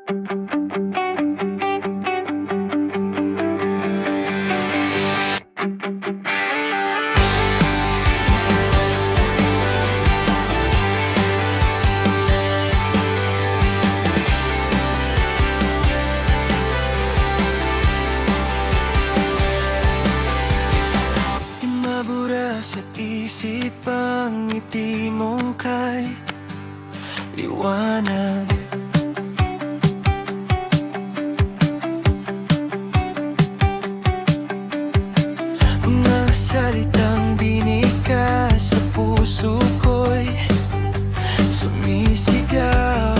Di mabura sa isip ang ngiti mong kay liwanag. Mga salitang binika sa puso ko'y sumisigaw.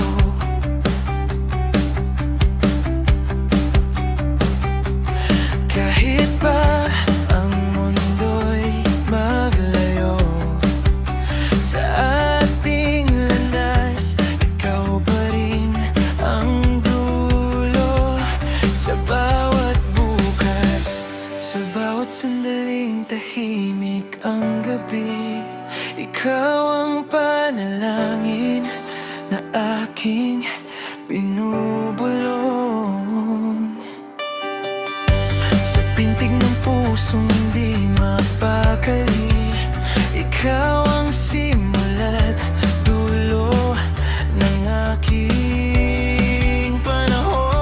Kahit pa ang mundo'y maglayo sa ating landas, ikaw pa rin ang dulo. Sa bawat bukas, sa bawat sandaling tahimik ang gabi, ikaw ang panalangin na aking binubulong. Sa pintig ng pusong hindi mapakali, ikaw ang simula't dulo ng aking panahon.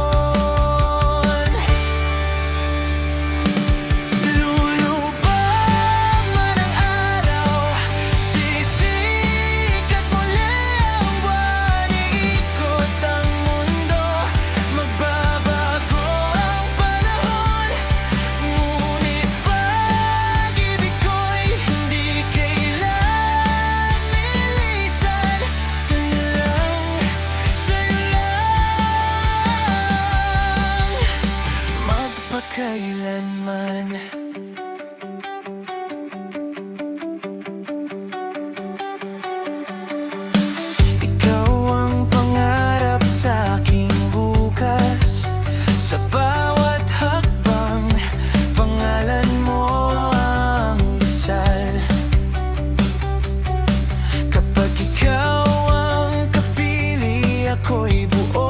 Lulubog man ang araw, sisikat muli ang buwan, iikot ang mundo, magbabago ang panahon. Ngunit pag-ibig ko'y hindi kailan milisan. Sa'yo lang, magpakailanman. Ikaw ang pangarap sa aking bukas, sa bawat hakbang pangalan mo ang dasal. Kapag ikaw ang kapili, ako'y buo.